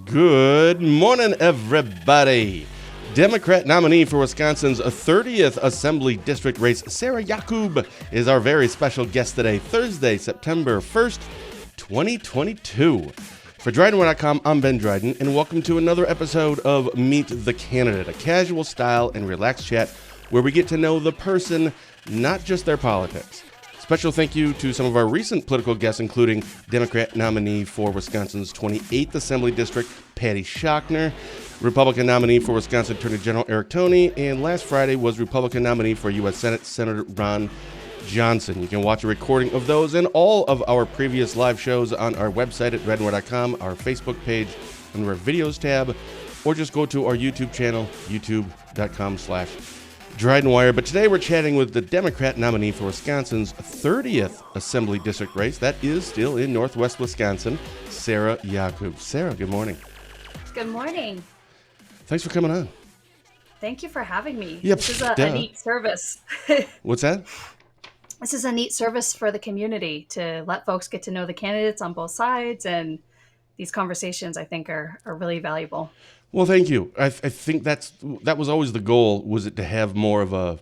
Good morning, everybody. Democrat nominee for Wisconsin's 30th Assembly District race, Sarah Yacoub, is our very special guest today, Thursday, September 1st, 2022. For DrydenWire.com, I'm Ben Dryden, and welcome to another episode of Meet the Candidate, a casual style and relaxed chat where we get to know the person, not just their politics. Special thank you to some of our recent political guests, including Democrat nominee for Wisconsin's 28th Assembly District, Patty Shockner, Republican nominee for Wisconsin Attorney General Eric Toney, and last Friday was Republican nominee for U.S. Senate Senator Ron Johnson. You can watch a recording of those and all of our previous live shows on our website at DrydenWire.com, our Facebook page under our videos tab, or just go to our YouTube channel, youtube.com/DrydenWire. But today we're chatting with the Democrat nominee for Wisconsin's 30th Assembly District race. That is still in Northwest Wisconsin, Sarah Yacoub. Sarah, good morning. Good morning. Thanks for coming on. Thank you for having me. Yep, This is a neat service. What's that? This is a neat service for the community to let folks get to know the candidates on both sides, and these conversations I think are really valuable. Well, thank you. I think that was always the goal, was it to have more of a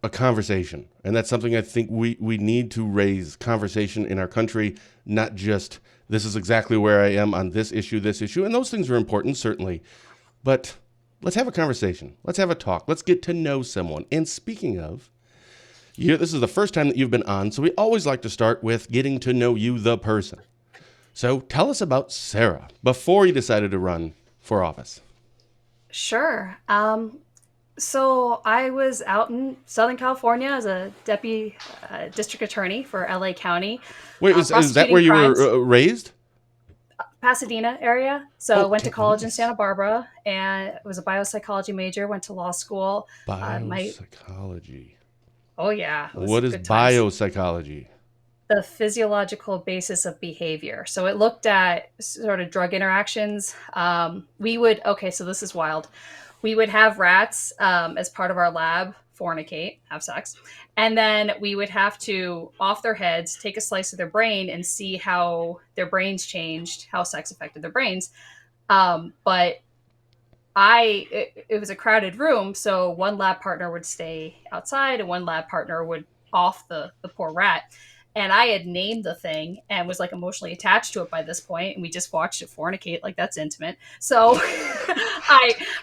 conversation. And that's something I think we need to raise, conversation in our country, not just this is exactly where I am on this issue. And those things are important, certainly. But let's have a conversation. Let's have a talk. Let's get to know someone. And speaking of, this is the first time that you've been on, so we always like to start with getting to know you, the person. So tell us about Sarah before you decided to run for office. Sure. So I was out in Southern California as a deputy district attorney for LA County. Wait, is that where you were raised? Pasadena area. So went to college in Santa Barbara and was a biopsychology major, went to law school. Biopsychology. Oh yeah. What is biopsychology? The physiological basis of behavior. So it looked at sort of drug interactions. So this is wild. We would have rats as part of our lab fornicate, have sex. And then we would have to, off their heads, take a slice of their brain and see how their brains changed, how sex affected their brains. But it was a crowded room. So one lab partner would stay outside and one lab partner would off the poor rat. And I had named the thing and was like emotionally attached to it by this point, and we just watched it fornicate, like that's intimate. So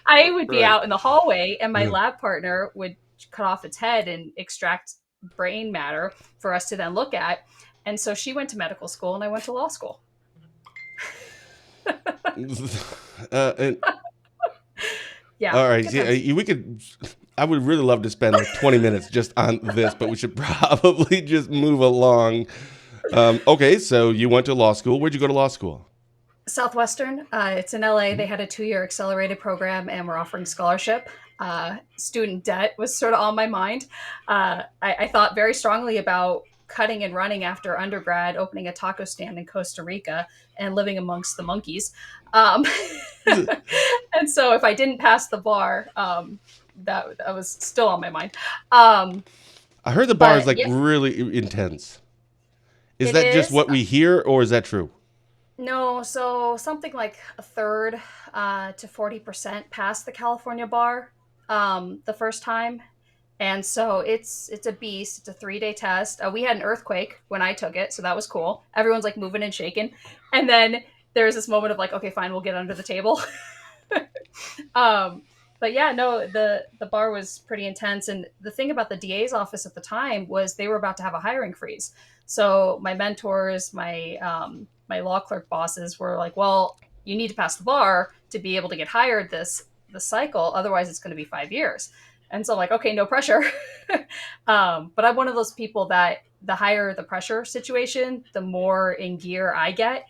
I would be out in the hallway, and my lab partner would cut off its head and extract brain matter for us to then look at. And so she went to medical school, and I went to law school. Yeah. All right. I would really love to spend like 20 minutes just on this, but we should probably just move along. Okay, so you went to law school. Where'd you go to law school? Southwestern. It's in LA. They had a 2-year accelerated program and we're offering scholarship. Student debt was sort of on my mind. I thought very strongly about cutting and running after undergrad, opening a taco stand in Costa Rica and living amongst the monkeys. And so if I didn't pass the bar, that was still on my mind. I heard the bar is really intense. Is that just what we hear, or is that true? No, so something like a third to 40% passed the California bar the first time. And so it's a beast. It's a 3-day test. We had an earthquake when I took it, so that was cool. Everyone's like moving and shaking. And then there was this moment of like, okay, fine, we'll get under the table. But yeah, no, the bar was pretty intense. And the thing about the DA's office at the time was they were about to have a hiring freeze. So my mentors, my law clerk bosses were like, well, you need to pass the bar to be able to get hired this cycle. Otherwise, it's going to be 5 years. And so I'm like, okay, no pressure. But I'm one of those people that the higher the pressure situation, the more in gear I get.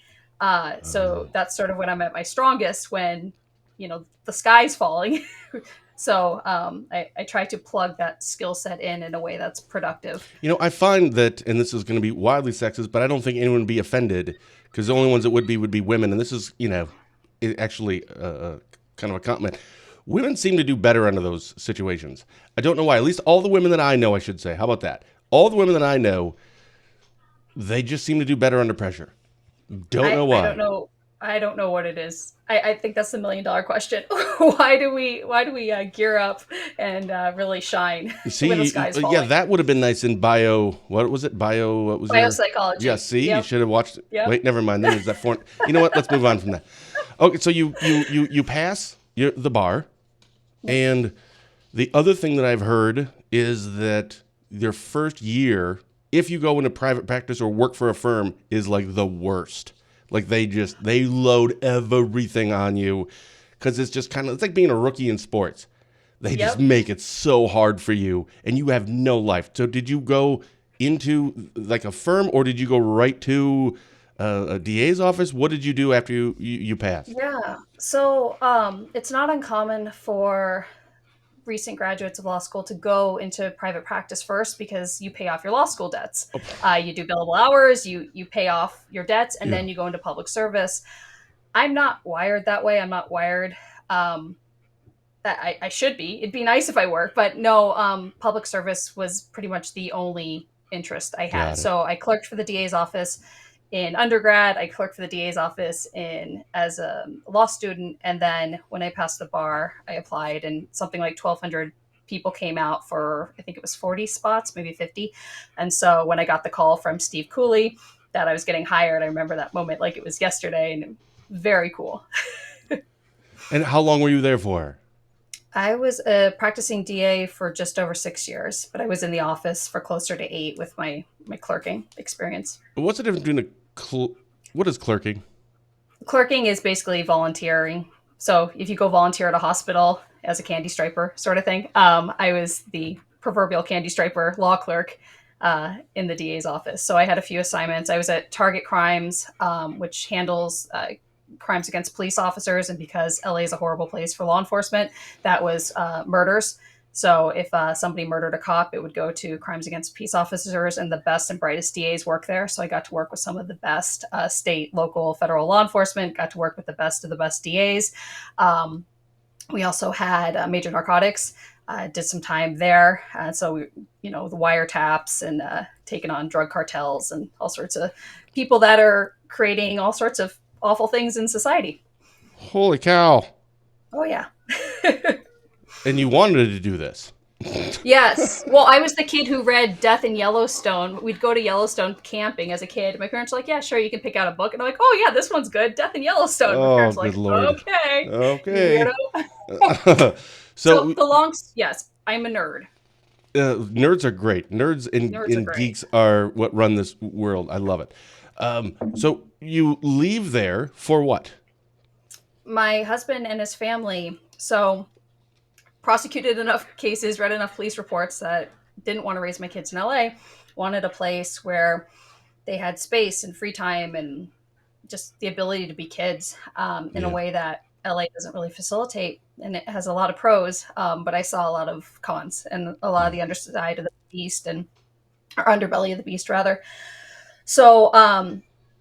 So that's sort of when I'm at my strongest, when the sky's falling. So I try to plug that skill set in a way that's productive. I find that, and this is going to be wildly sexist, but I don't think anyone would be offended, because the only ones that would be women. And this is, actually kind of a compliment. Women seem to do better under those situations. I don't know why. At least all the women that I know, I should say. How about that? All the women that I know, they just seem to do better under pressure. Don't know why. I don't know. I don't know what it is. I think that's the $1 million question. Why do we gear up and really shine when the See, sky's yeah, falling? that would have been nice in bio. What was it? Bio. What was there? Yeah. Biopsychology. See, you Yep. should have watched. Yep. Wait, never mind. Then there's that form. You know what? Let's move on from that. Okay, so you pass the bar, and the other thing that I've heard is that your first year, if you go into private practice or work for a firm, is like the worst. Like they load everything on you because it's just it's like being a rookie in sports. They just Yep. make it so hard for you, and you have no life. So did you go into like a firm, or did you go right to a DA's office? What did you do after you passed? Yeah. So it's not uncommon for recent graduates of law school to go into private practice first because you pay off your law school debts. You do billable hours, you pay off your debts, and Yeah. then you go into public service. I'm not wired that way. I'm not wired. That I should be. It'd be nice if I worked, but no. Public service was pretty much the only interest I had. Got it. So I clerked for the DA's office in undergrad. I clerked for the DA's office as a law student, and then when I passed the bar, I applied, and something like 1,200 people came out for, I think it was 40 spots, maybe 50. And so when I got the call from Steve Cooley that I was getting hired, I remember that moment like it was yesterday, and very cool. And how long were you there for? I was a practicing DA for just over 6 years, but I was in the office for closer to 8 with my clerking experience. What's the difference between what is clerking? Clerking is basically volunteering. So if you go volunteer at a hospital as a candy striper sort of thing, I was the proverbial candy striper law clerk in the DA's office. So I had a few assignments. I was at Target Crimes, which handles crimes against police officers, and because LA is a horrible place for law enforcement, that was murders. So if somebody murdered a cop, it would go to crimes against peace officers, and the best and brightest DAs work there. So I got to work with some of the best state, local, federal law enforcement, got to work with the best DAs. We also had major narcotics, did some time there. So we, the wiretaps and taking on drug cartels and all sorts of people that are creating all sorts of awful things in society. Holy cow. Oh, yeah. And you wanted to do this. Yes. Well, I was the kid who read Death in Yellowstone. We'd go to Yellowstone camping as a kid. My parents were like, yeah, sure, you can pick out a book. And I'm like, oh, yeah, this one's good. Death in Yellowstone. My parents were good like, Lord. okay. Okay. So yes, I'm a nerd. Nerds are great. Nerds and great. geeks are what run this world. I love it. So you leave there for what? My husband and his family prosecuted enough cases, read enough police reports that didn't want to raise my kids in LA, wanted a place where they had space and free time and just the ability to be kids in a way that LA doesn't really facilitate. And it has a lot of pros, but I saw a lot of cons and a lot of the underside of the beast or underbelly of the beast, rather. So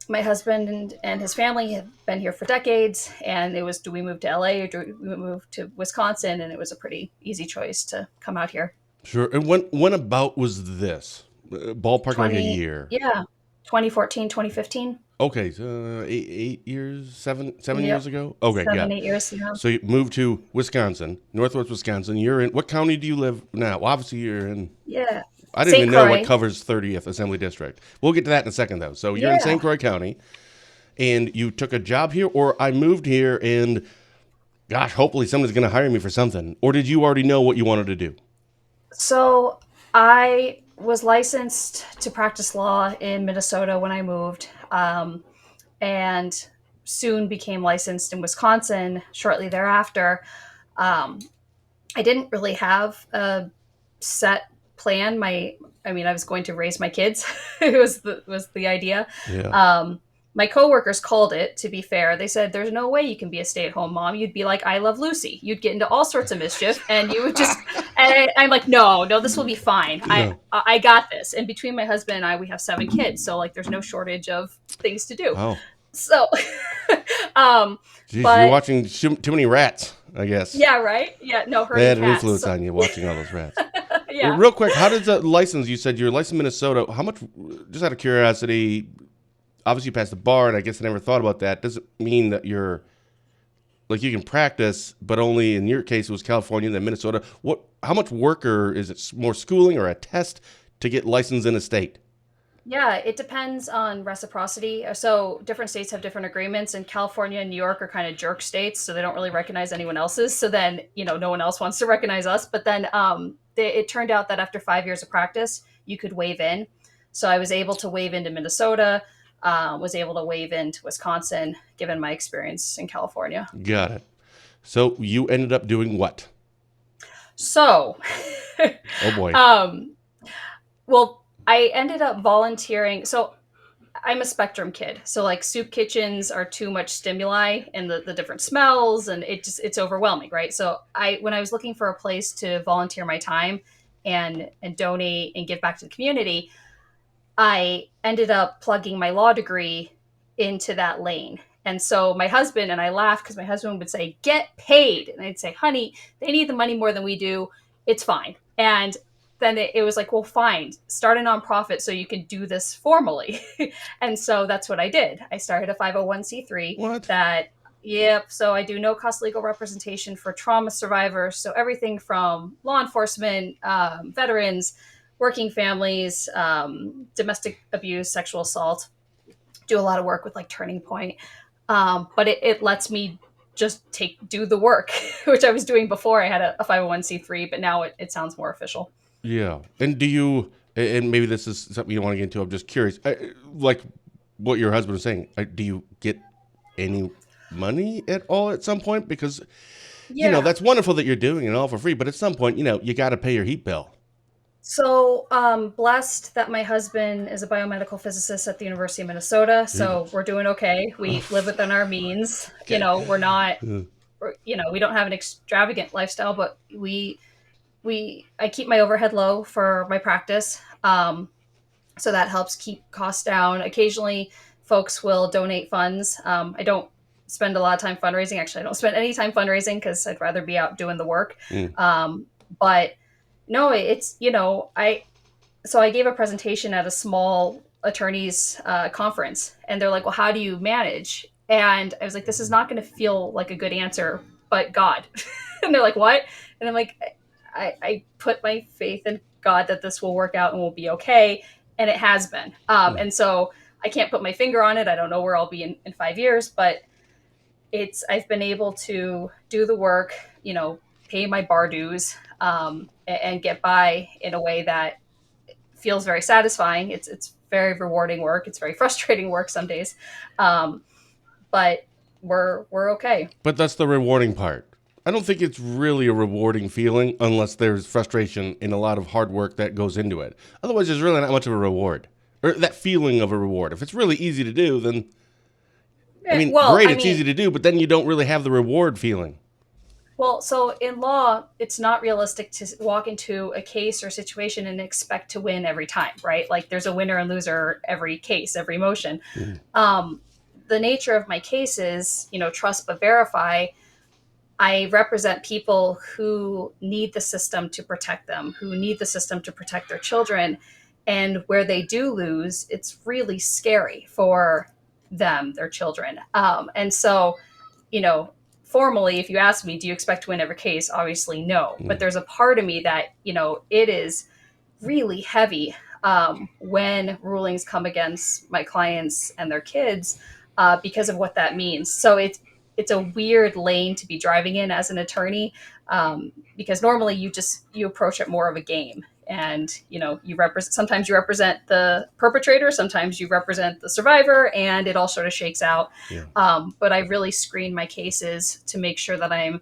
my husband and his family have been here for decades, and it was, do we move to LA or do we move to Wisconsin? And it was a pretty easy choice to come out here. Sure. And when about was this? Ballpark like a year? Yeah, 2014, 2015. Okay, so 8 years, seven years ago? Okay, 8 years, yeah. So you moved to Wisconsin, Northwest Wisconsin. You're in, what county do you live now? Well, obviously you're in... Yeah. I didn't even know what covers 30th Assembly District. We'll get to that in a second, though. So you're in St. Croix County, and you took a job here, or I moved here, and gosh, hopefully somebody's going to hire me for something. Or did you already know what you wanted to do? So I was licensed to practice law in Minnesota when I moved, and soon became licensed in Wisconsin shortly thereafter. I didn't really have a set plan. I was going to raise my kids. It was the idea. Yeah. My coworkers called it, to be fair. They said, there's no way you can be a stay-at-home mom. You'd be like, I Love Lucy. You'd get into all sorts of mischief, and you would just, and I'm like, no, this will be fine. Yeah. I got this. And between my husband and I, we have 7 kids. So like, there's no shortage of things to do. Oh. So, Jeez, you're watching too many rats, I guess. Yeah, right? Yeah, no, her They had an cats. influence on you watching all those rats. Yeah. Well, real quick, how does that license, you said you're licensed in Minnesota, how much, just out of curiosity, obviously you passed the bar, and I guess I never thought about that. Doesn't mean that you're like you can practice, but only in your case it was California, then Minnesota. What? How much work, or is it more schooling or a test to get licensed in a state? Yeah, it depends on reciprocity. So different states have different agreements, and California and New York are kind of jerk states, so they don't really recognize anyone else's. So then, no one else wants to recognize us. But then it turned out that after 5 years of practice, you could waive in. So I was able to waive into Minnesota, was able to waive into Wisconsin, given my experience in California. Got it. So you ended up doing what? So, Oh boy. well, I ended up volunteering. So I'm a spectrum kid. So like soup kitchens are too much stimuli and the different smells, and it's overwhelming, right? So when I was looking for a place to volunteer my time and donate and give back to the community, I ended up plugging my law degree into that lane. And so my husband and I laughed because my husband would say, "Get paid." And I'd say, "Honey, they need the money more than we do. It's fine." And then it was like, "Well, fine, start a nonprofit so you can do this formally." And so that's what I did. I started a 501c3 What? that, yep. So I do no cost legal representation for trauma survivors. So everything from law enforcement, veterans, working families, domestic abuse, sexual assault. Do a lot of work with like Turning Point. But it lets me just do the work, which I was doing before I had a 501c3, but now it sounds more official. Yeah. And do you? And maybe this is something you don't want to get into. I'm just curious. Like what your husband was saying. Do you get any money at all at some point? Because that's wonderful that you're doing it all for free, but at some point, you got to pay your heat bill. So blessed that my husband is a biomedical physicist at the University of Minnesota. So we're doing okay. We live within our means. Okay. We're not, we don't have an extravagant lifestyle, but I keep my overhead low for my practice. So that helps keep costs down. Occasionally folks will donate funds. I don't spend a lot of time fundraising. Actually, I don't spend any time fundraising because I'd rather be out doing the work. But no, it's, I gave a presentation at a small attorneys conference, and they're like, "Well, how do you manage?" And I was like, "This is not going to feel like a good answer, but God." And they're like, "What?" And I'm like, I put my faith in God that this will work out and will be okay. And it has been. And so I can't put my finger on it. I don't know where I'll be in 5 years, but I've been able to do the work, pay my bar dues, and get by in a way that feels very satisfying. It's very rewarding work. It's very frustrating work some days. But we're okay. But that's the rewarding part. I don't think it's really a rewarding feeling unless there's frustration and a lot of hard work that goes into it. Otherwise, there's really not much of a reward, or that feeling of a reward. If it's really easy to do, then great, it's easy to do, but then you don't really have the reward feeling. Well, so in law, it's not realistic to walk into a case or situation and expect to win every time, right? Like there's a winner and loser every case, every motion. The nature of my case is, trust but verify. I represent people who need the system to protect them, who need the system to protect their children. And where they do lose, it's really scary for them, their children. And so, formally, if you ask me, do you expect to win every case? Obviously, no. But there's a part of me that, it is really heavy when rulings come against my clients and their kids because of what that means. So it's a weird lane to be driving in as an attorney because normally you approach it more of a game. And, sometimes you represent the perpetrator, sometimes you represent the survivor, and it all sort of shakes out. Yeah. But I really screen my cases to make sure that I'm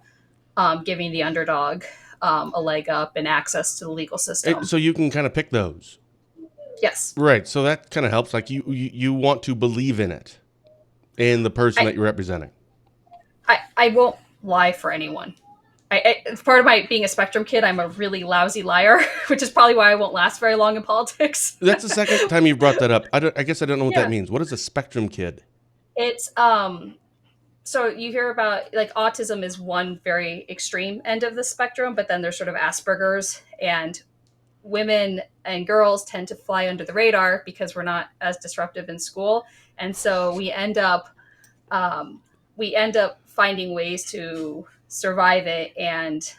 giving the underdog a leg up and access to the legal system. So you can kind of pick those. Yes. Right. So that kind of helps. Like you want to believe in it and the person that you're representing. I won't lie for anyone. Part of my being a spectrum kid, I'm a really lousy liar, which is probably why I won't last very long in politics. That's the second time you've brought that up. I guess I don't know what that means. What is a spectrum kid? It's so you hear about like autism is one very extreme end of the spectrum, but then there's sort of Asperger's, and women and girls tend to fly under the radar because we're not as disruptive in school. And so um, we end up finding ways to survive it and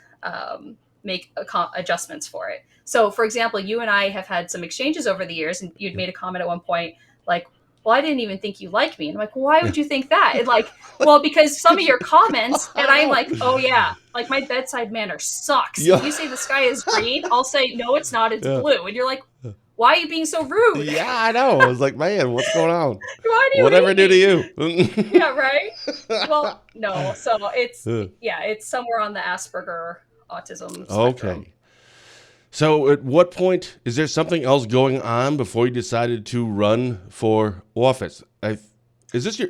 make adjustments for it. So, for example, you and I have had some exchanges over the years, and you'd made a comment at one point like, well, I didn't even think you liked me. And I'm like, well, why Yeah. would you think that? And like, well, because some of your comments, and I I'm know. like, oh yeah, like my bedside manner sucks. If Yeah. you say the sky is green, I'll say, no, it's not, it's Yeah. blue. And you're like, why are you being so rude? Yeah, I know. I was like, man, what's going on? Why do you Whatever I hate do to me? you. Yeah, right. Well, no. So it's somewhere on the Asperger autism spectrum. Okay. So, at what point is there something else going on before you decided to run for office? Is this your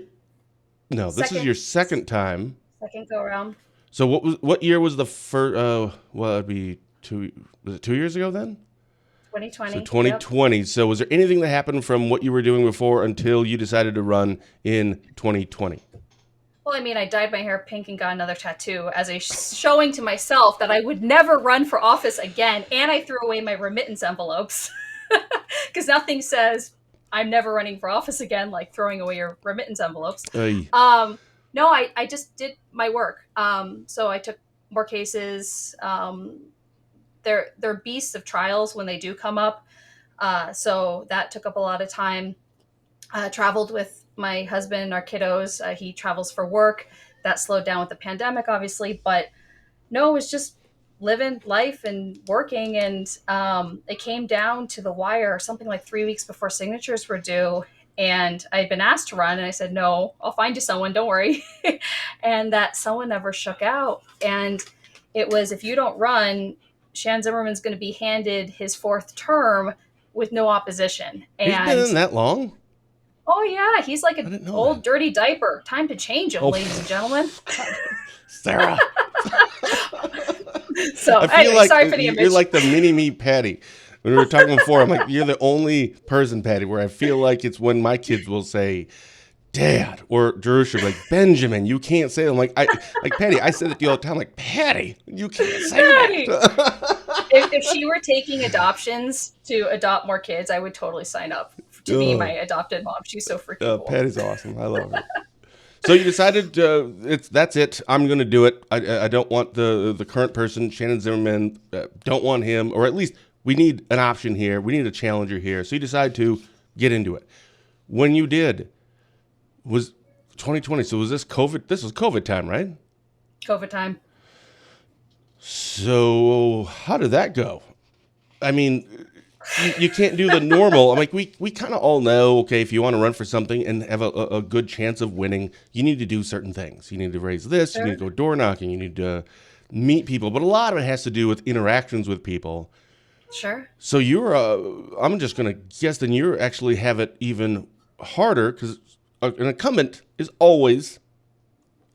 no? This is Second your second time. second go around. So, what year was the first? Well, it'd be two. Was it 2 years ago then? So 2020. Yep. 2020. So, was there anything that happened from what you were doing before until you decided to run in 2020? Well, I mean, I dyed my hair pink and got another tattoo as a showing to myself that I would never run for office again. And I threw away my remittance envelopes because nothing says I'm never running for office again like throwing away your remittance envelopes. Ay. No, I just did my work. So I took more cases. They're beasts of trials when they do come up. So that took up a lot of time. Traveled with my husband and our kiddos. He travels for work. That slowed down with the pandemic, obviously. But no, it was just living life and working. And it came down to the wire something like 3 weeks before signatures were due. And I'd been asked to run. And I said, no, I'll find you someone. Don't worry. And that someone never shook out. And it was, if you don't run, Shan Zimmerman's going to be handed his fourth term with no opposition. He's been And in that long? oh yeah, he's like I didn't an know old that. dirty diaper. Time to change him, Oh. ladies and gentlemen. Sarah. So I feel anyway, like sorry for the you're image. like the mini me Patty. When we were talking before, I'm like, you're the only person, Patty, where I feel like it's when my kids will say, Dad, or Jerusha, like, Benjamin, you can't say it. I'm like, Patty, I said it to you all the time, like, Patty, you can't say Patty! that. If she were taking adoptions to adopt more kids, I would totally sign up to be my adopted mom. She's so freaking cool. Patty's awesome. I love her. So you decided that's it. I'm going to do it. I don't want the current person, Shannon Zimmerman. Don't want him, or at least we need an option here. We need a challenger here. So you decide to get into it. When you did, was 2020. So was this COVID? This was COVID time, right? COVID time. So how did that go? I mean, you can't do the normal. I'm like, we kind of all know, okay, if you want to run for something and have a good chance of winning, you need to do certain things. You need to raise this, Sure. you need to go door knocking, you need to meet people. But a lot of it has to do with interactions with people. Sure. So I'm just going to guess then you actually have it even harder because an incumbent is always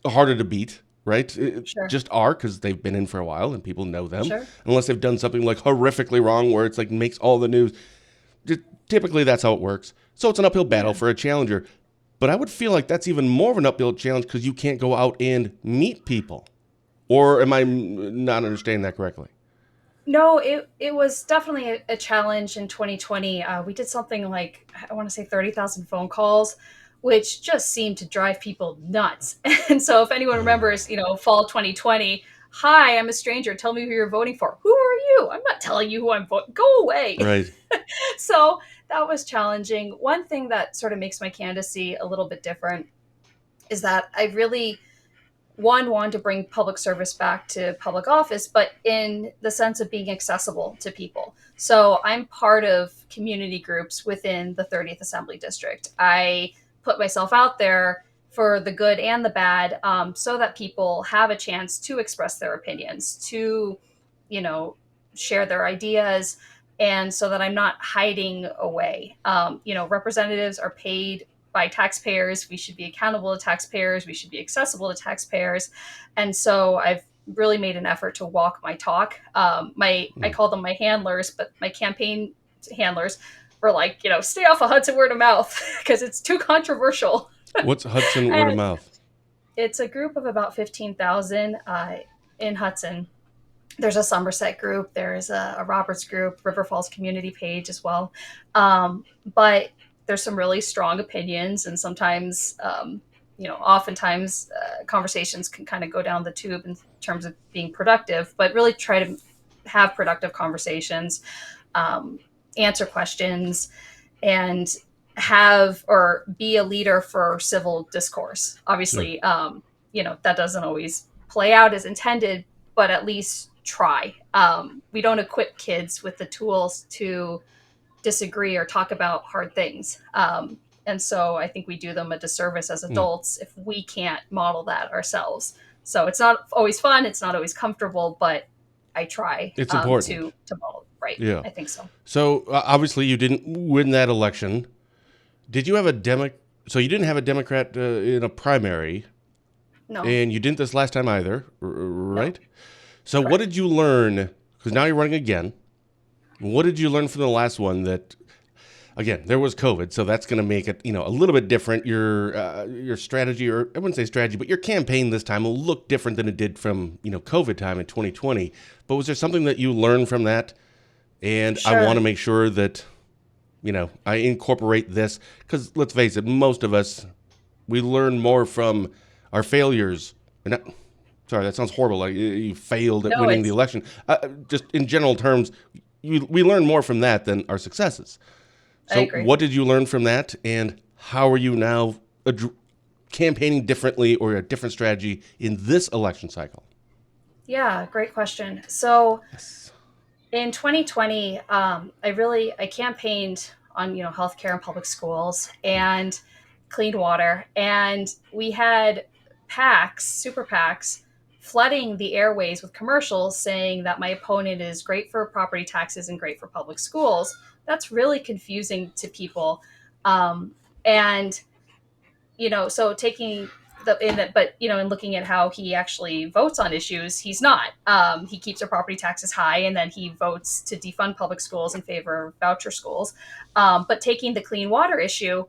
harder to beat. Right? Sure. Just are because they've been in for a while and people know them. Sure. Unless they've done something like horrifically wrong where it's like makes all the news. Typically, that's how it works. So it's an uphill battle for a challenger. But I would feel like that's even more of an uphill challenge because you can't go out and meet people. Or am I not understanding that correctly? No, it was definitely a challenge in 2020. We did something like, I want to say 30,000 phone calls, which just seemed to drive people nuts. And so if anyone remembers, fall 2020, hi, I'm a stranger. Tell me who you're voting for. Who are you? I'm not telling you who I'm voting. Go away. Right. So that was challenging. One thing that sort of makes my candidacy a little bit different is that I really want to bring public service back to public office, but in the sense of being accessible to people. So I'm part of community groups within the 30th Assembly District. I put myself out there for the good and the bad, so that people have a chance to express their opinions, to, share their ideas, and so that I'm not hiding away. Representatives are paid by taxpayers. We should be accountable to taxpayers. We should be accessible to taxpayers. And so I've really made an effort to walk my talk. I call them my handlers, but my campaign handlers were like, stay off of Hudson word of mouth because it's too controversial. What's Hudson word of mouth? It's a group of about 15,000 in Hudson. There's a Somerset group. There's a Roberts group, River Falls community page as well. But there's some really strong opinions, and sometimes, oftentimes conversations can kind of go down the tube in terms of being productive, but really try to have productive conversations, um, answer questions, and have or be a leader for civil discourse. Sure. Obviously, that doesn't always play out as intended, but at least try. We don't equip kids with the tools to disagree or talk about hard things. And so I think we do them a disservice as Mm. adults if we can't model that ourselves. So it's not always fun, it's not always comfortable, but I try It's important. to model. Right. Yeah. I think so. So obviously you didn't win that election. Did you have a So you didn't have a Democrat in a primary, No, and you didn't this last time either, no, right? So what correct. did you learn? Because now you're running again. What did you learn from the last one that, again, there was COVID, so that's going to make it, a little bit different. Your strategy, or I wouldn't say strategy, but your campaign this time will look different than it did from, COVID time in 2020. But was there something that you learned from that? And I want Sure. to make sure that, I incorporate this because let's face it, most of us, we learn more from our failures. And sorry, that sounds horrible. Like you failed at No, winning the it's election. Just in general terms, we learn more from that than our successes. I So, agree. what did you learn from that, and how are you now campaigning differently or a different strategy in this election cycle? Yeah, great question. So Yes. in 2020, I campaigned on healthcare and public schools and clean water, and we had PACs, super PACs, flooding the airways with commercials saying that my opponent is great for property taxes and great for public schools. That's really confusing to people, and so taking but in looking at how he actually votes on issues, he's not. He keeps our property taxes high, and then he votes to defund public schools in favor of voucher schools. But taking the clean water issue,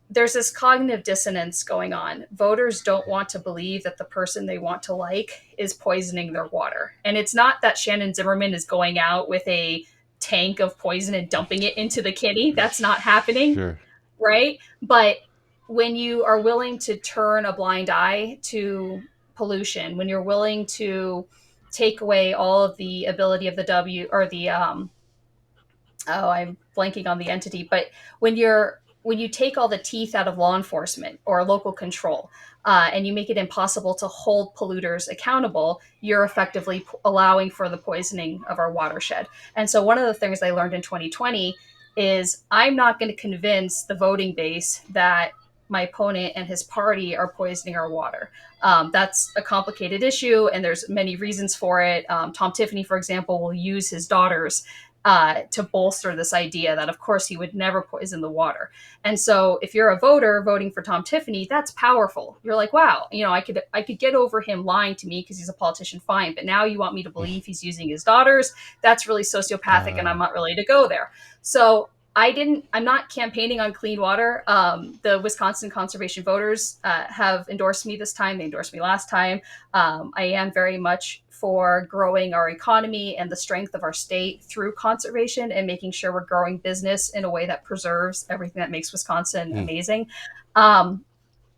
there's this cognitive dissonance going on. Voters don't want to believe that the person they want to like is poisoning their water, and it's not that Shannon Zimmerman is going out with a tank of poison and dumping it into the kitty. That's not happening, Sure. right? But when you are willing to turn a blind eye to pollution, when you're willing to take away all of the ability of the W or the I'm blanking on the entity, but when you take all the teeth out of law enforcement or local control, and you make it impossible to hold polluters accountable, you're effectively allowing for the poisoning of our watershed. And so, one of the things I learned in 2020 is I'm not going to convince the voting base that my opponent and his party are poisoning our water. That's a complicated issue, and there's many reasons for it. Tom Tiffany, for example, will use his daughters to bolster this idea that, of course, he would never poison the water. And so, if you're a voter voting for Tom Tiffany, that's powerful. You're like, wow, I could get over him lying to me because he's a politician, fine. But now you want me to believe he's using his daughters? That's really sociopathic, and I'm not ready to go there. So I'm not campaigning on clean water. The Wisconsin conservation voters have endorsed me this time. They endorsed me last time. I am very much for growing our economy and the strength of our state through conservation and making sure we're growing business in a way that preserves everything that makes Wisconsin Hmm. amazing. Um,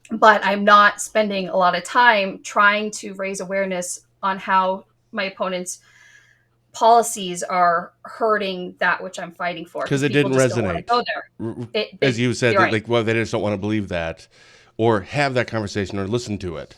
but I'm not spending a lot of time trying to raise awareness on how my opponent's policies are hurting that which I'm fighting for, Because because it people didn't just don't want to resonate. go there. As you said, You're right. like, well, they just don't want to believe that or have that conversation or listen to it.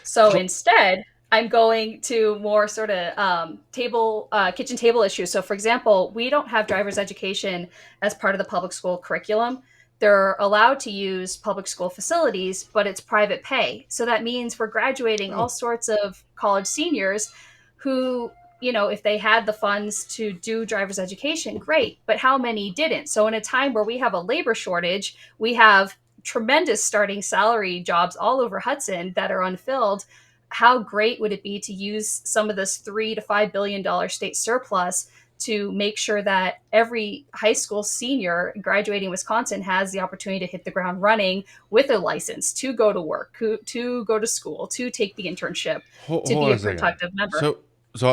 So How, instead, I'm going to more sort of kitchen table issues. So, for example, we don't have driver's education as part of the public school curriculum. They're allowed to use public school facilities, but it's private pay. So that means we're graduating all oh, sorts of college seniors who, if they had the funds to do driver's education, great. But how many didn't? So, in a time where we have a labor shortage, we have tremendous starting salary jobs all over Hudson that are unfilled. How great would it be to use some of this $3 to $5 billion state surplus to make sure that every high school senior graduating Wisconsin has the opportunity to hit the ground running with a license to go to work, to go to school, to take the internship, to hold be on a a second. productive member? So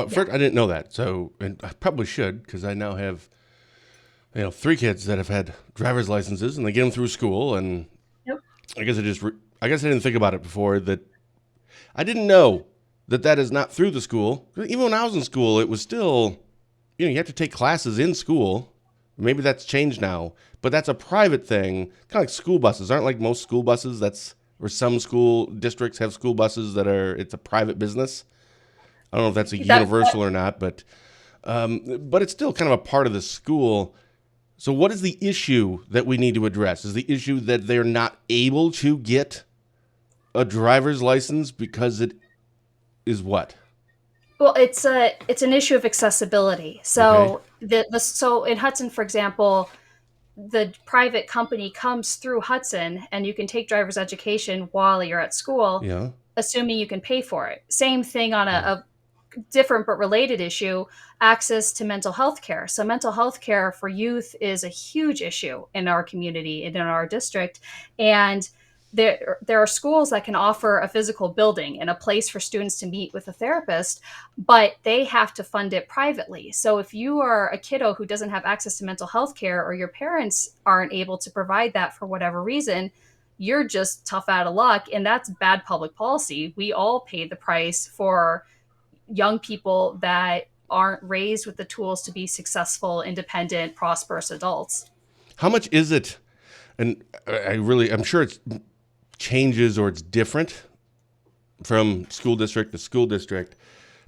at Yeah. first I didn't know that. So, and I probably should because I now have three kids that have had driver's licenses, and they get them through school. And Yep. I guess I guess I didn't think about it before, that I didn't know that is not through the school. Even when I was in school, it was still, you have to take classes in school. Maybe that's changed now, but that's a private thing. Kind of like school buses. Aren't like most school buses, or some school districts have school buses it's a private business. I don't know if that's a universal or not, but it's still kind of a part of the school. So what is the issue that we need to address? Is the issue that they're not able to get a driver's license because it is what? Well, it's an issue of accessibility. So so in Hudson, for example, the private company comes through Hudson, and you can take driver's education while you're at school, Yeah. assuming you can pay for it. Same thing on a different but related issue, access to mental health care. So mental health care for youth is a huge issue in our community and in our district. And there are schools that can offer a physical building and a place for students to meet with a therapist, but they have to fund it privately. So if you are a kiddo who doesn't have access to mental health care, or your parents aren't able to provide that for whatever reason, you're just tough out of luck. And that's bad public policy. We all pay the price for young people that aren't raised with the tools to be successful, independent, prosperous adults. How much is it? And I'm sure it's changes, or it's different from school district to school district,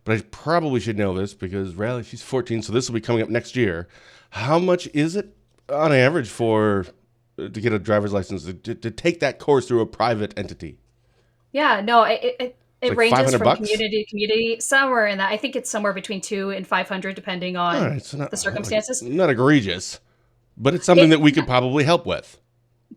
but I probably should know this because Riley, she's 14, so this will be coming up next year. How much is it on average to get a driver's license, to take that course through a private entity? Yeah, no, it Like ranges from $500? community to community, somewhere in that. I think it's somewhere between 2 and 500, depending All on right, so the circumstances. not egregious, but it's something It, that we could probably help with.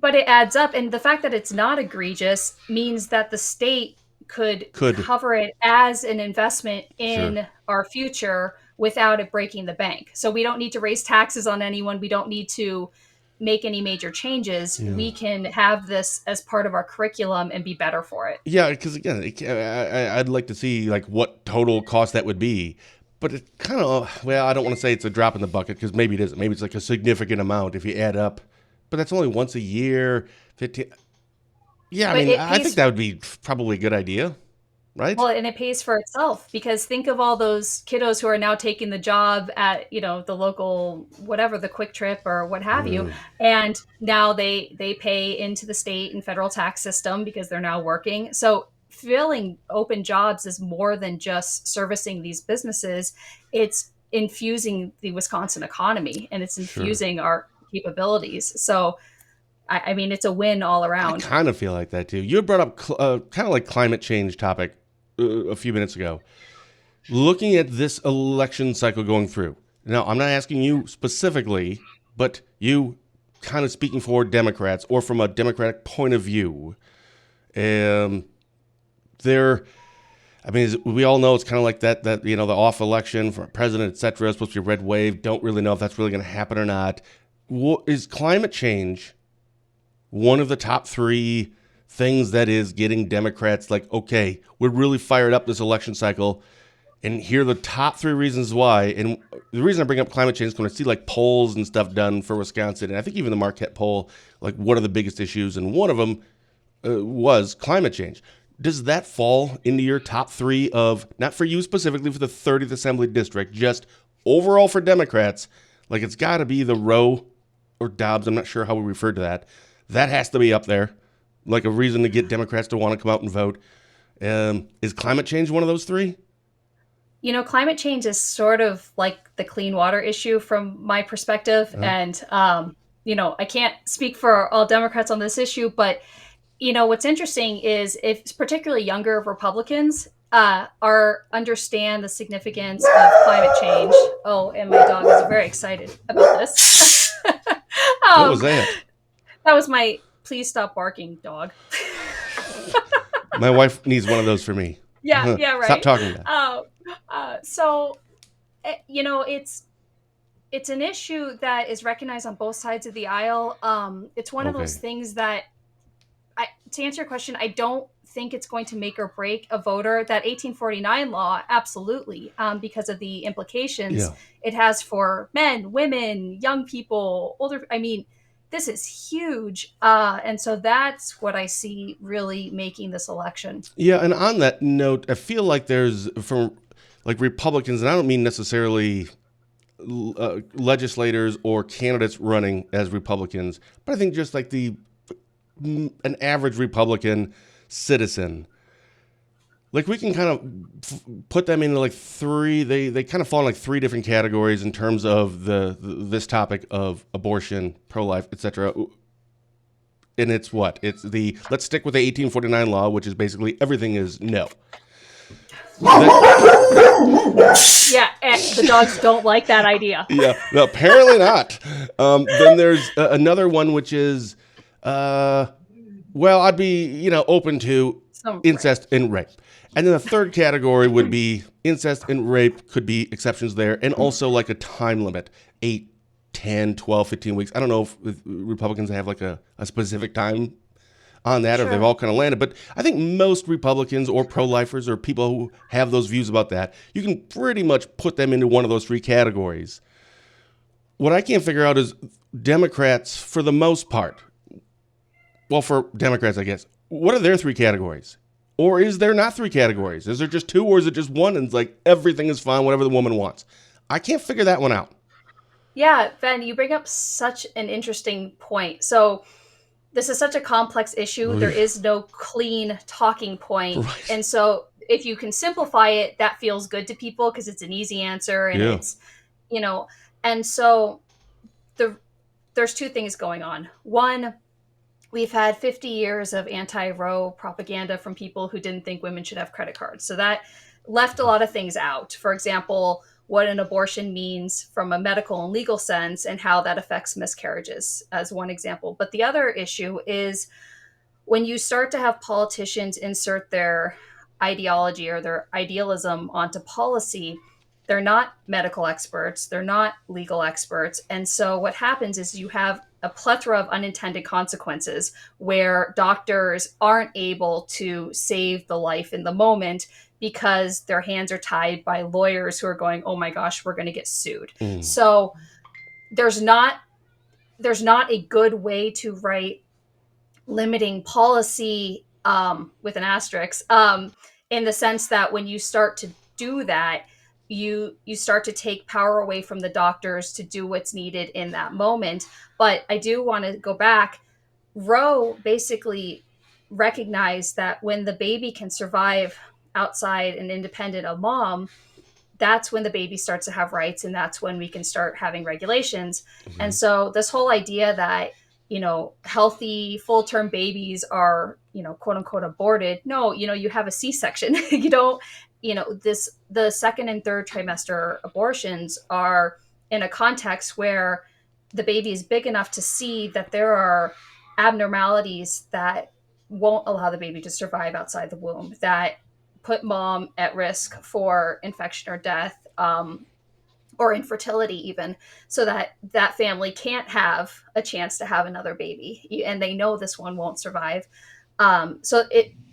but it adds up, and the fact that it's not egregious means that the state could Could. cover it as an investment Sure. in our future without it breaking the bank. So we don't need to raise taxes on anyone. We don't need to make any major changes. Yeah. We can have this as part of our curriculum and be better for it. Yeah, because again, I'd like to see like what total cost that would be, but it kind of, well, I don't want to say it's a drop in the bucket, because maybe it isn't. Maybe it's like a significant amount if you add up, but that's only once a year, 15. Yeah, I But mean, it I think pays that would be probably a good idea, right? Well, and it pays for itself, because think of all those kiddos who are now taking the job at, the local, whatever, the Quick Trip or what have you. And now they pay into the state and federal tax system because they're now working. So filling open jobs is more than just servicing these businesses. It's infusing the Wisconsin economy, and it's Sure. infusing our capabilities. So I mean, it's a win all I around. kind of feel like that too. You brought up kind of like climate change topic a few minutes ago. Looking at this election cycle going through. Now, I'm not asking you specifically, but you kind of speaking for Democrats or from a Democratic point of view. There, I mean, we all know it's kind of like that the off election for president, et cetera, is supposed to be a red wave. Don't really know if that's really going to happen or not. Is climate change one of the top three things that is getting Democrats like, okay, we're really fired up this election cycle, and here are the top three reasons why? And the reason I bring up climate change is when I see like polls and stuff done for Wisconsin, and I think even the Marquette poll, like what are the biggest issues, and one of them was climate change. Does that fall into your top three of, not for you specifically for the 30th Assembly District, just overall for Democrats? Like it's got to be the Roe or Dobbs, I'm not sure how we refer to that. That has to be up there, like a reason to get Democrats to want to come out and vote. Is climate change one of those three? Climate change is sort of like the clean water issue from my perspective. And, I can't speak for all Democrats on this issue, but, what's interesting is if particularly younger Republicans understand the significance of climate change. Oh, and my dog is very excited about this. What was that? That was my please stop barking dog. My wife needs one of those for me. Yeah, right. Stop talking about it. So, it's an issue that is recognized on both sides of the aisle. It's one of those things that to answer your question, I don't think it's going to make or break a voter. That 1849 law, absolutely, because of the implications Yeah. it has for men, women, young people, older. I mean, this is huge. And so that's what I see really making this election. Yeah, and on that note, I feel like there's from like Republicans, and I don't mean necessarily legislators or candidates running as Republicans, but I think just like an average Republican citizen. Like we can kind of put them into like three. They kind of fall in like three different categories in terms of this topic of abortion, pro-life, etc. And it's what? It's let's stick with the 1849 law, which is basically everything is no. Yeah, and the dogs don't like that idea. Yeah, no, apparently not. Then there's another one, which is, well, I'd be, open to incest and rape. And then the third category would be incest and rape, could be exceptions there, and also like a time limit, 8, 10, 12, 15 weeks. I don't know if Republicans have like a specific time on that, or if they've all kind of landed. But I think most Republicans or pro-lifers or people who have those views about that, you can pretty much put them into one of those three categories. What I can't figure out is Democrats, for the most part, well, for Democrats, I guess, what are their three categories? Or is there not three categories? Is there just two, or is it just one and it's like everything is fine, whatever the woman wants? I can't figure that one out. Yeah, Ben, you bring up such an interesting point. So this is such a complex issue. There is no clean talking point. Right. And so if you can simplify it, that feels good to people because it's an easy answer. And it's, and so there's two things going on. One, we've had 50 years of anti-Roe propaganda from people who didn't think women should have credit cards. So that left a lot of things out. For example, what an abortion means from a medical and legal sense and how that affects miscarriages as one example. But the other issue is when you start to have politicians insert their ideology or their idealism onto policy, they're not medical experts, they're not legal experts. And so what happens is you have a plethora of unintended consequences where doctors aren't able to save the life in the moment because their hands are tied by lawyers who are going, oh my gosh, we're going to get sued. So there's not a good way to write limiting policy with an asterisk in the sense that when you start to do that, you start to take power away from the doctors to do what's needed in that moment. But I do want to go back. Roe basically recognized that when the baby can survive outside and independent of mom, that's when the baby starts to have rights, and that's when we can start having regulations. And so this whole idea that, healthy full-term babies are, quote unquote aborted. No, you have a C-section. You don't, the second and third trimester abortions are in a context where the baby is big enough to see that there are abnormalities that won't allow the baby to survive outside the womb, that put mom at risk for infection or death, or infertility even, so that family can't have a chance to have another baby. And they know this one won't survive. So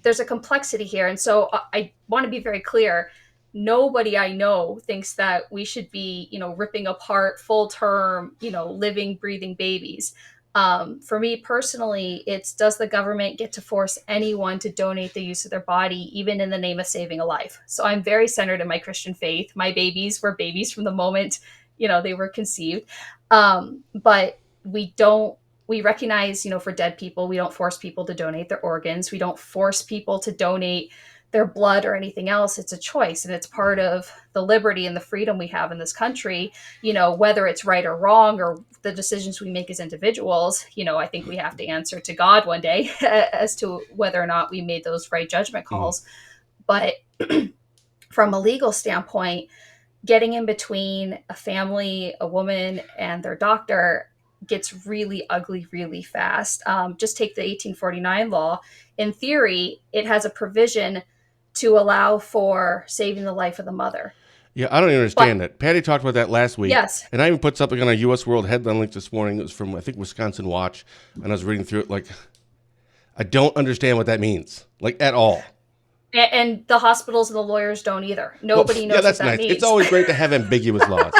there's a complexity here. And so I want to be very clear. Nobody I know thinks that we should be, ripping apart full-term, living, breathing babies. For me personally, it's, does the government get to force anyone to donate the use of their body, even in the name of saving a life? So I'm very centered in my Christian faith. My babies were babies from the moment, they were conceived. But we recognize, for dead people, we don't force people to donate their organs. We don't force people to donate their blood or anything else. It's a choice, and it's part of the liberty and the freedom we have in this country. Whether it's right or wrong, or the decisions we make as individuals, I think we have to answer to God one day as to whether or not we made those right judgment calls. But from a legal standpoint, getting in between a family, a woman, and their doctor gets really ugly really fast. Just take the 1849 law. In theory, it has a provision to allow for saving the life of the mother. Yeah, I don't even understand it. Patty talked about that last week. Yes. And I even put something on a U.S. World headline link this morning. It was from, I think, Wisconsin Watch. And I was reading through it like, I don't understand what that means, like at all. And the hospitals and the lawyers don't either. Well, Nobody yeah, knows what that's that nice. It's means. always great to have ambiguous laws.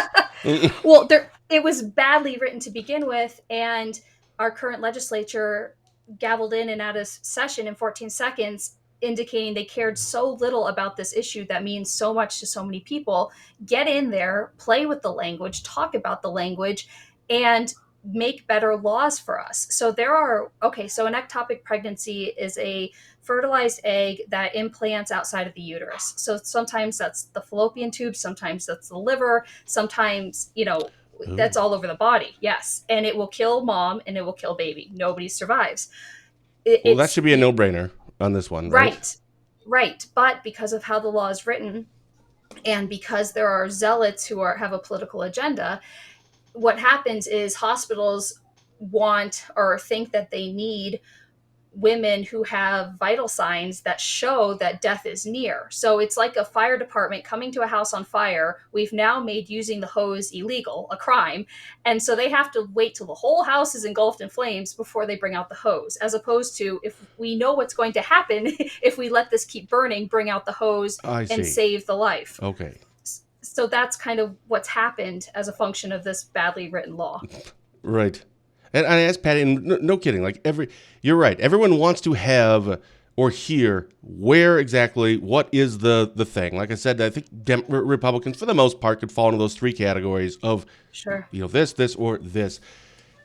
Well, it was badly written to begin with, and our current legislature gavelled in and out of session in 14 seconds, indicating they cared so little about this issue that means so much to so many people. Get in there, play with the language, talk about the language, and make better laws for us. So there are, okay, so an ectopic pregnancy is a fertilized egg that implants outside of the uterus. So sometimes that's the fallopian tube, sometimes that's the liver, sometimes, Ooh. that's all over the body. Yes. And it will kill mom and it will kill baby. Nobody survives. Well, that It's should be a no-brainer on this one, right? right. Right. But because of how the law is written and because there are zealots who have a political agenda, what happens is hospitals want or think that they need women who have vital signs that show that death is near. So it's like a fire department coming to a house on fire. We've now made using the hose illegal, a crime. And so they have to wait till the whole house is engulfed in flames before they bring out the hose, as opposed to if we know what's going to happen, if we let this keep burning, bring out the hose I and see. save the life. Okay. So that's kind of what's happened as a function of this badly written law. Right. And I asked Patty, and no kidding, like you're right. Everyone wants to have or hear where exactly, what is the thing. Like I said, I think Republicans, for the most part, could fall into those three categories of, Sure. this, or this.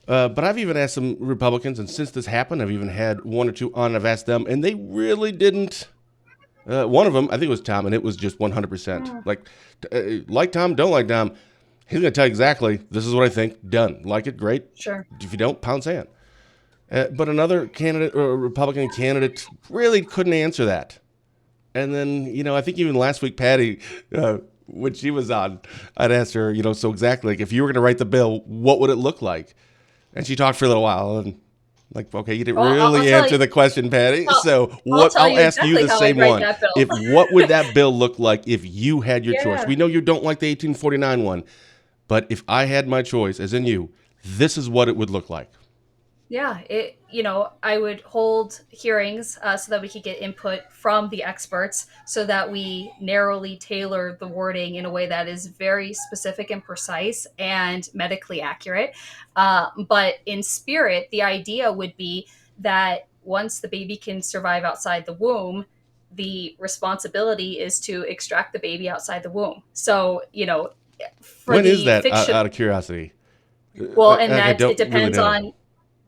But I've even asked some Republicans, and since this happened, I've even had one or two on, I've asked them, and they really didn't. One of them, I think it was Tom, and it was just 100%. Like Tom, don't like Tom. He's going to tell you exactly, this is what I think, done. Like it, great. Sure. If you don't, pound sand. But another candidate, or Republican candidate, really couldn't answer that. And then, I think even last week, Patty, when she was on, I'd asked her, so exactly, like, if you were going to write the bill, what would it look like? And she talked for a little while, and like, okay, you didn't Well, really answer the question, Patty. So I'll tell I'll you ask you exactly the how I'd same write one. that bill. What would that bill look like if you had your choice? Yeah. We know you don't like the 1849 one, but if I had my choice, as in you, this is what it would look like. Yeah, I would hold hearings so that we could get input from the experts so that we narrowly tailor the wording in a way that is very specific and precise and medically accurate. But in spirit, the idea would be that once the baby can survive outside the womb, the responsibility is to extract the baby outside the womb. So, for When is the that, fiction, out of curiosity? well, and I that it don't really depends know. on.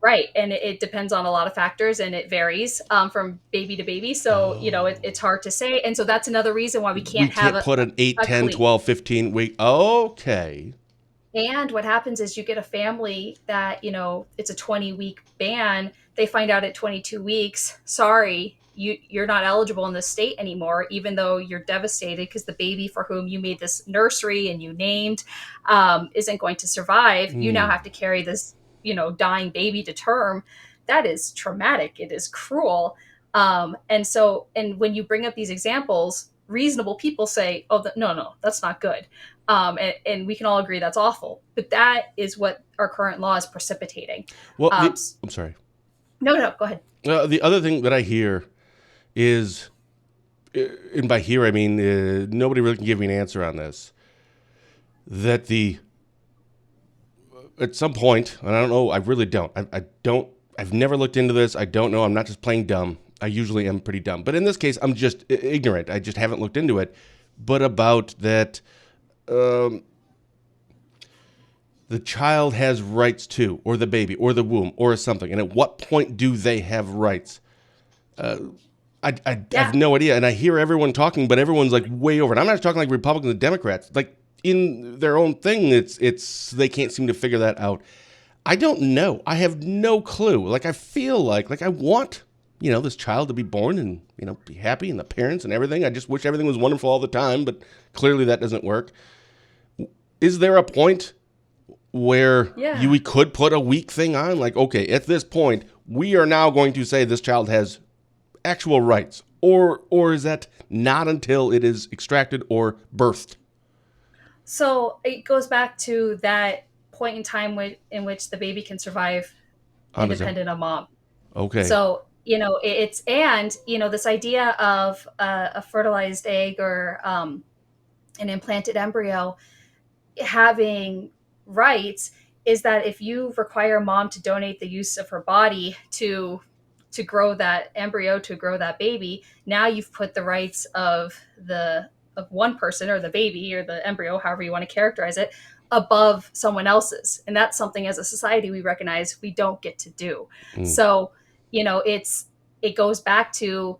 Right. And it depends on a lot of factors and it varies from baby to baby. So, it's hard to say. And so that's another reason why we We can't have can't put an 8, a 10, clean. 12, 15 week. Okay. And what happens is you get a family that, it's a 20-week ban. They find out at 22 weeks, sorry, you're not eligible in the state anymore, even though you're devastated because the baby for whom you made this nursery and you named isn't going to survive. You now have to carry this, dying baby to term. That is traumatic. It is cruel. And when you bring up these examples, reasonable people say, oh, no, that's not good. And we can all agree that's awful. But that is what our current law is precipitating. Well, Um, I'm sorry. no, go ahead. The other thing that I hear is, and by here I mean nobody really can give me an answer on this, that at some point, and I don't know, I really don't. I don't. I've never looked into this. I don't know. I'm not just playing dumb. I usually am pretty dumb, but in this case, I'm just ignorant. I just haven't looked into it. But about that, the child has rights too, or the baby, or the womb, or something. And at what point do they have rights? I have Yeah. no idea. And I hear everyone talking, but everyone's like way over it. I'm not talking like Republicans and Democrats. Like in their own thing, it's they can't seem to figure that out. I don't know. I have no clue. Like I feel like I want, this child to be born and, be happy and the parents and everything. I just wish everything was wonderful all the time, but clearly that doesn't work. Is there a point where Yeah. we could put a weak thing on? Like, okay, at this point, we are now going to say this child has actual rights, or is that not until it is extracted or birthed? So it goes back to that point in time in which the baby can survive On his own. independent of mom. Okay. So, it's, and this idea of a fertilized egg or an implanted embryo having rights is that if you require mom to donate the use of her body to grow that embryo, to grow that baby, now you've put the rights of one person or the baby or the embryo, however you want to characterize it, above someone else's. And that's something as a society we recognize we don't get to do. Mm. So, it goes back to,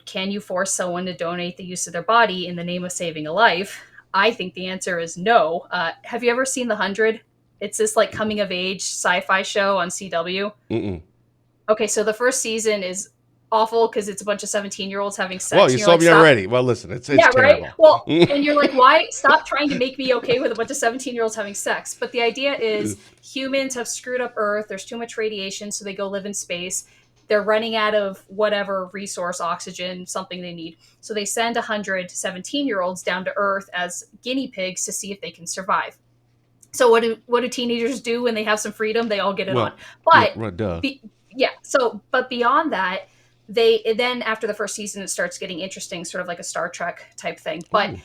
can you force someone to donate the use of their body in the name of saving a life? I think the answer is no. Have you ever seen The 100? It's this like coming of age sci-fi show on CW. Mm-mm. Okay, so the first season is awful because it's a bunch of 17-year-olds having sex. Well, you sold me already. Well, listen, it's Yeah, right? terrible. Well, and you're like, why? Stop trying to make me okay with a bunch of 17-year-olds having sex. But the idea is humans have screwed up Earth. There's too much radiation, so they go live in space. They're running out of whatever resource, oxygen, something they need. So they send 100 17-year-olds down to Earth as guinea pigs to see if they can survive. So what do teenagers do when they have some freedom? They all get it on. But yeah, duh. but beyond that, then after the first season, it starts getting interesting, sort of like a Star Trek type thing. But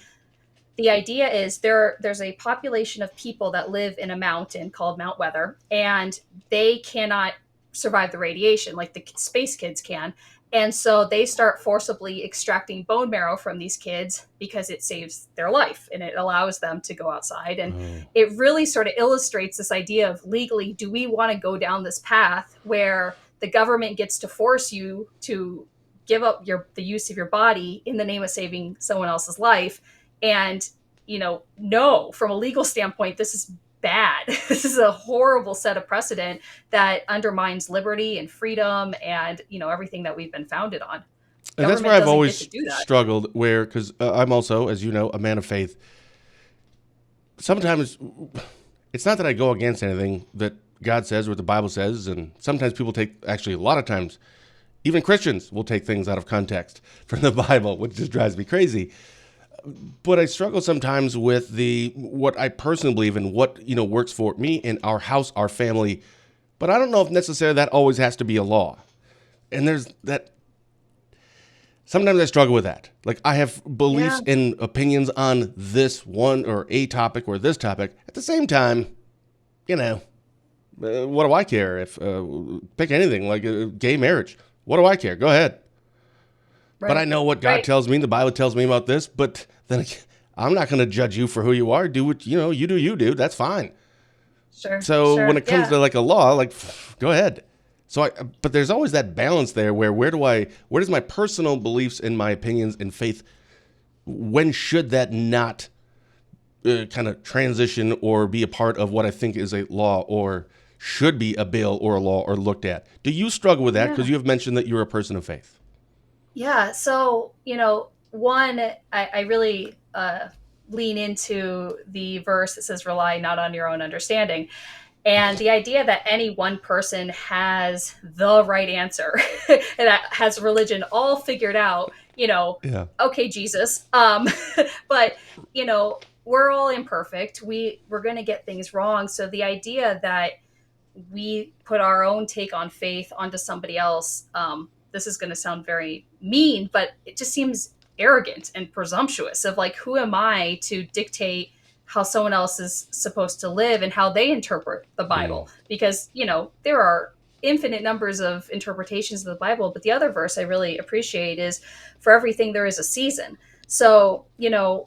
the idea is there's a population of people that live in a mountain called Mount Weather, and they cannot survive the radiation like the space kids can. And so they start forcibly extracting bone marrow from these kids because it saves their life and it allows them to go outside. And it really sort of illustrates this idea of legally, do we want to go down this path where the government gets to force you to give up the use of your body in the name of saving someone else's life? And, no, from a legal standpoint, this is bad. This is a horrible set of precedent that undermines liberty and freedom and, everything that we've been founded on. And that's where I've always struggled, because I'm also, as you know, a man of faith. Sometimes it's not that I go against anything that God says or what the Bible says, and sometimes people actually a lot of times, even Christians will take things out of context from the Bible, which just drives me crazy. But I struggle sometimes with what I personally believe and what, works for me and our house, our family. But I don't know if necessarily that always has to be a law. And there's that. Sometimes I struggle with that. Like I have beliefs and opinions on this one or a topic or this topic. At the same time, what do I care if pick anything like gay marriage? What do I care? Go ahead. Right. But I know what God tells me. The Bible tells me about this. But then I'm not going to judge you for who you are. Do what you do. You do. That's fine. Sure. So when it comes to like a law, like go ahead. So but there's always that balance there where does my personal beliefs and my opinions and faith, when should that not kind of transition or be a part of what I think is a law or should be a bill or a law or looked at? Do you struggle with that? Because you have mentioned that you're a person of faith. Yeah. So, one, I really lean into the verse that says, rely not on your own understanding. And the idea that any one person has the right answer and that has religion all figured out, okay, Jesus. But, we're all imperfect. We're going to get things wrong. So the idea that we put our own take on faith onto somebody else, this is going to sound very mean, but it just seems arrogant and presumptuous of like, who am I to dictate how someone else is supposed to live and how they interpret the Bible? Because, there are infinite numbers of interpretations of the Bible, but the other verse I really appreciate is, for everything there is a season. So,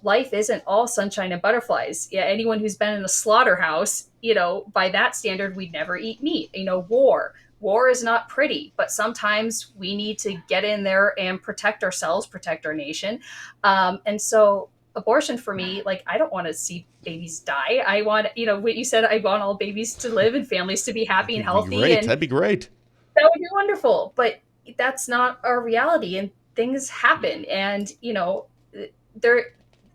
life isn't all sunshine and butterflies. Yeah, anyone who's been in a slaughterhouse, by that standard, we'd never eat meat. War is not pretty, but sometimes we need to get in there and protect ourselves, protect our nation. And so abortion for me, like, I don't want to see babies die. I want, what you said, I want all babies to live and families to be happy and healthy. That'd be great. That would be wonderful. But that's not our reality, and things happen. And,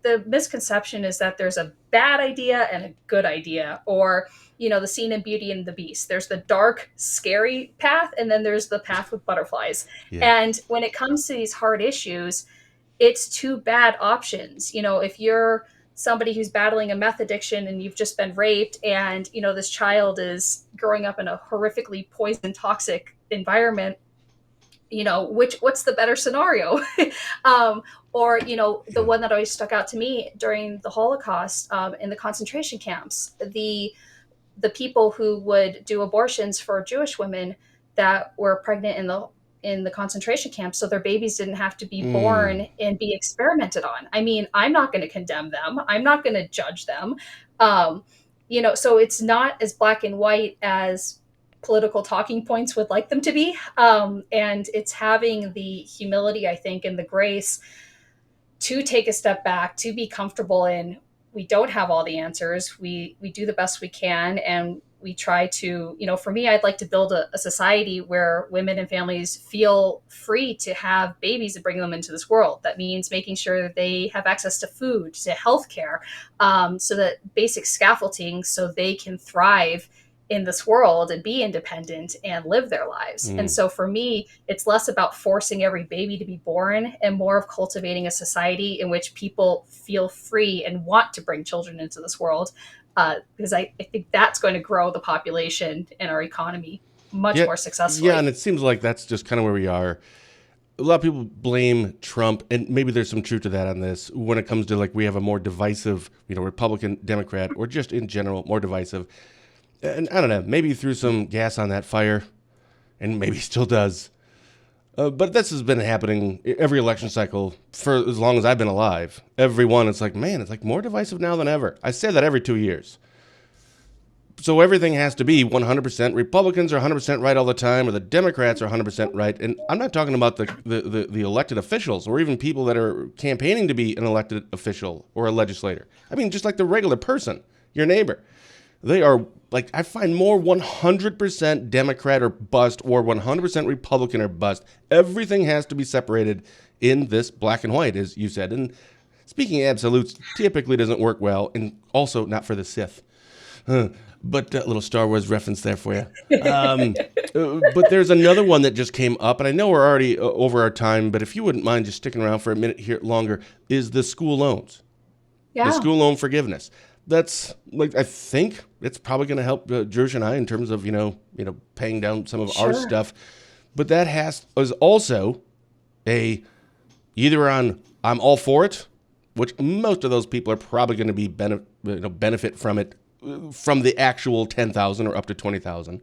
the misconception is that there's a bad idea and a good idea, or, the scene in Beauty and the Beast. There's the dark, scary path, and then there's the path with butterflies. Yeah. And when it comes to these hard issues, it's two bad options. If you're somebody who's battling a meth addiction and you've just been raped and, this child is growing up in a horrifically poison, toxic environment, what's the better scenario? um, or the Yeah. one that always stuck out to me during the Holocaust, in the concentration camps, the people who would do abortions for Jewish women that were pregnant in the concentration camps, so their babies didn't have to be Mm. born and be experimented on. I mean, I'm not going to condemn them. I'm not going to judge them. Um, so it's not as black and white as political talking points would like them to be. And it's having the humility, I think, and the grace to take a step back, to be comfortable in, we don't have all the answers. We do the best we can, and we try to, for me, I'd like to build a society where women and families feel free to have babies and bring them into this world. That means making sure that they have access to food, to healthcare, so that basic scaffolding so they can thrive in this world and be independent and live their lives. And Mm. so for me, it's less about forcing every baby to be born and more of cultivating a society in which people feel free and want to bring children into this world. Because I think that's going to grow the population and our economy much Yeah. more Yeah. successfully. And it seems like that's just kind of where we are. A lot of people blame Trump, and maybe there's some truth to that on this when it comes to like we have a more divisive, Republican, Democrat, or just in general more divisive. And I don't know, maybe he threw some gas on that fire, and maybe he still does. But this has been happening every election cycle for as long as I've been alive. Every one, it's like, man, it's like more divisive now than ever. I say that every 2 years. So everything has to be 100% Republicans are 100% right all the time, or the Democrats are 100% right. And I'm not talking about the elected officials or even people that are campaigning to be an elected official or a legislator. I mean, just like the regular person, your neighbor. They are like, I find more 100% Democrat or bust or 100% Republican or bust. Everything has to be separated in this black and white, as you said. And speaking of absolutes, typically doesn't work well, and also not for the Sith. But a little Star Wars reference there for you. But there's another one that just came up, and I know we're already over our time, but if you wouldn't mind just sticking around for a minute here longer, is the school loans, the Yeah, school loan forgiveness. That's like, I think it's probably going to help George and I in terms of paying down some of our sure. stuff, but that is also a either on I'm all for it, which most of those people are probably going to be benefit from it, from the actual 10,000 or up to 20,000.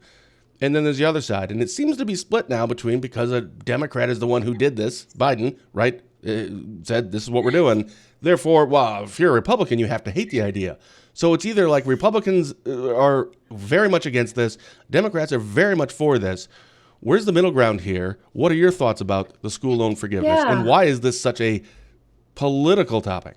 And then there's the other side, and it seems to be split now between, because a Democrat is the one who did this, Biden, right? Said this is what we're doing. Therefore, well, if you're a Republican, you have to hate the idea. So it's either like Republicans are very much against this, Democrats are very much for this. Where's the middle ground here? What are your thoughts about the school loan forgiveness, and Yeah. why is this such a political topic?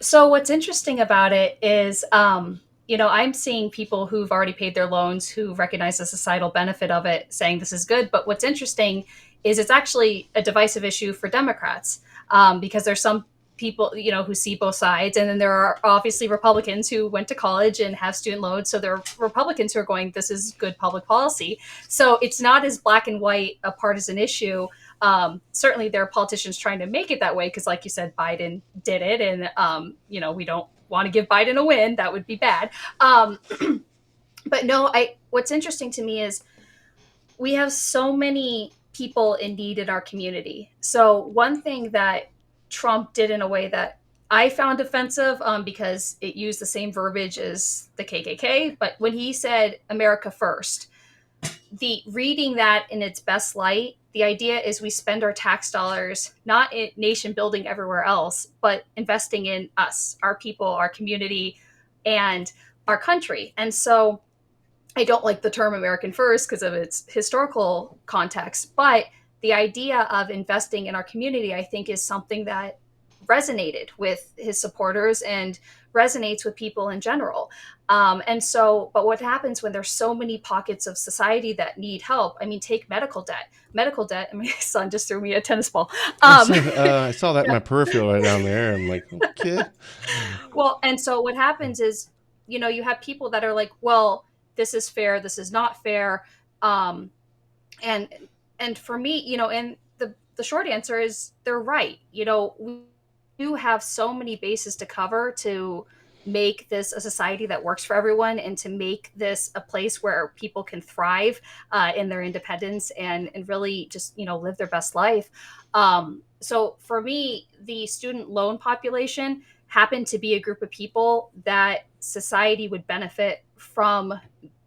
So what's interesting about it is, I'm seeing people who've already paid their loans who recognize the societal benefit of it, saying this is good. But what's interesting is it's actually a divisive issue for Democrats, because there's some people, who see both sides, and then there are obviously Republicans who went to college and have student loans. So there are Republicans who are going, this is good public policy. So it's not as black and white a partisan issue. Certainly there are politicians trying to make it that way because, like you said, Biden did it, and we don't want to give Biden a win. That would be bad. Um, but no, I. What's interesting to me is we have so many people in need in our community. So one thing that Trump did in a way that I found offensive, because it used the same verbiage as the KKK, but when he said America first, the reading that in its best light, the idea is we spend our tax dollars not in nation building everywhere else, but investing in us, our people, our community, and our country. And so I don't like the term American first because of its historical context, but the idea of investing in our community, I think, is something that resonated with his supporters and resonates with people in general. But what happens when there's so many pockets of society that need help? I mean, take medical debt. Medical debt. I mean, my son just threw me a tennis ball. Um, I saw that in my peripheral right down there. I'm like, okay. well, and so what happens is, you have people that are like, well, this is fair, this is not fair. Um, and and for me, and the short answer is they're right. We do have so many bases to cover to make this a society that works for everyone and to make this a place where people can thrive in their independence and really just, live their best life. So for me, the student loan population happened to be a group of people that society would benefit from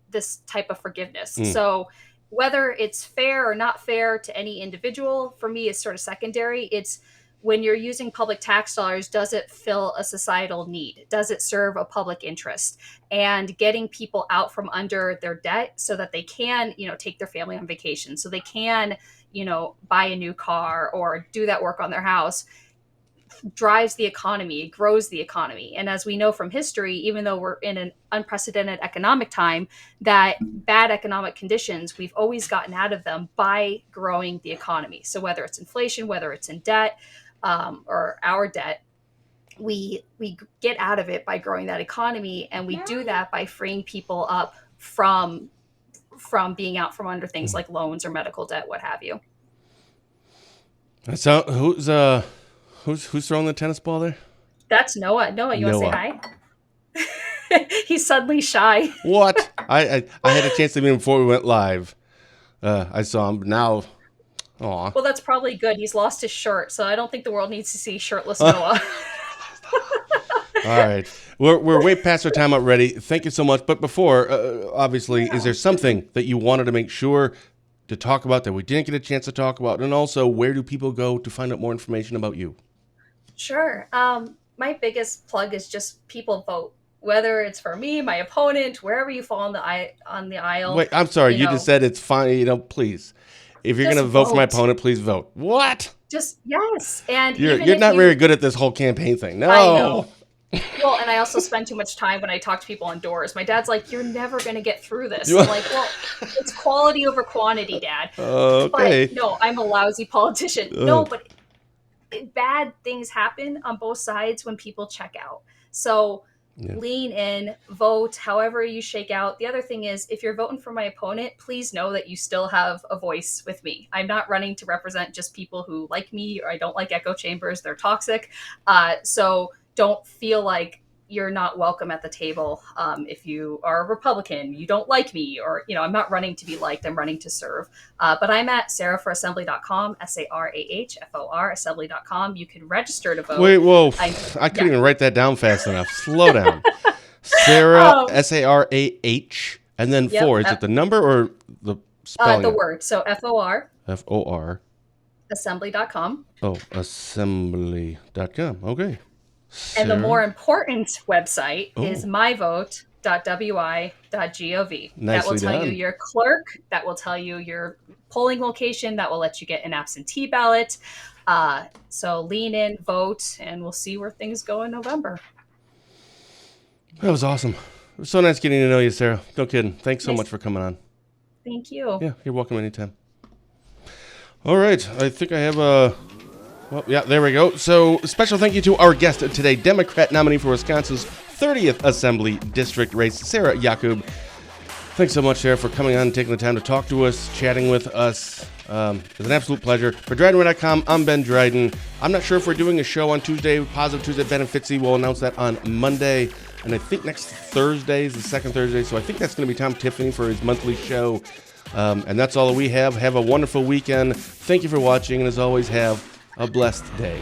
this type of forgiveness. So whether it's fair or not fair to any individual, for me, is sort of secondary. It's when you're using public tax dollars, does it fill a societal need? Does it serve a public interest? And getting people out from under their debt so that they can, take their family on vacation, so they can, buy a new car or do that work on their house, drives the economy, grows the economy. And as we know from history, even though we're in an unprecedented economic time, that bad economic conditions, we've always gotten out of them by growing the economy. So whether it's inflation, whether it's in debt, or our debt, we get out of it by growing that economy, and we do that by freeing people up from being out from under things like loans or medical debt, what have you. So who's throwing the tennis ball there? That's Noah. Noah, you want to say hi? He's suddenly shy. What? I had a chance to meet him before we went live. I saw him now. Aw. Well, that's probably good. He's lost his shirt, so I don't think the world needs to see shirtless Noah. All right. We're way past our time already. Thank you so much. But before, obviously, is there something that you wanted to make sure to talk about that we didn't get a chance to talk about? And also, where do people go to find out more information about you? Sure. My biggest plug is just people vote. Whether it's for me, my opponent, wherever you fall on the aisle. Wait, I'm sorry. You just said it's fine. Please. If you're going to vote for my opponent, please vote. What? Just, yes. And you're not very good at this whole campaign thing. No. I know. Well, and I also spend too much time when I talk to people on doors. My dad's like, you're never going to get through this. I'm like, well, it's quality over quantity, Dad. Okay. But no, I'm a lousy politician. No, but bad things happen on both sides when people check out. So lean in, vote, however you shake out. The other thing is, if you're voting for my opponent, please know that you still have a voice with me. I'm not running to represent just people who like me, or I don't like echo chambers. They're toxic. So don't feel like you're not welcome at the table. If you are a Republican, you don't like me, or, I'm not running to be liked, I'm running to serve. But I'm at sarahforassembly.com, SARAHFOR, assembly.com. You can register to vote. Wait, whoa. I couldn't even write that down fast enough. Slow down. Sarah, SARAH, and then four. Is it the number or the spelling? The word. So FOR. FOR. Assembly.com. Oh, assembly.com. Okay. Sarah. And the more important website is myvote.wi.gov. That will tell you your clerk. That will tell you your polling location. That will let you get an absentee ballot. So lean in, vote, and we'll see where things go in November. That was awesome. It was so nice getting to know you, Sarah. No kidding. Thanks so much for coming on. Thank you. Yeah, you're welcome anytime. All right. I think I have a... Well, yeah, there we go. So, special thank you to our guest today, Democrat nominee for Wisconsin's 30th Assembly District race, Sarah Yacoub. Thanks so much, Sarah, for coming on and taking the time to talk to us, chatting with us. It's an absolute pleasure. For DrydenWire.com, I'm Ben Dryden. I'm not sure if we're doing a show on Tuesday, Positive Tuesday. Ben and Fitzy will announce that on Monday. And I think next Thursday is the second Thursday. So I think that's going to be Tom Tiffany for his monthly show. And that's all that we have. Have a wonderful weekend. Thank you for watching. And as always, have a blessed day.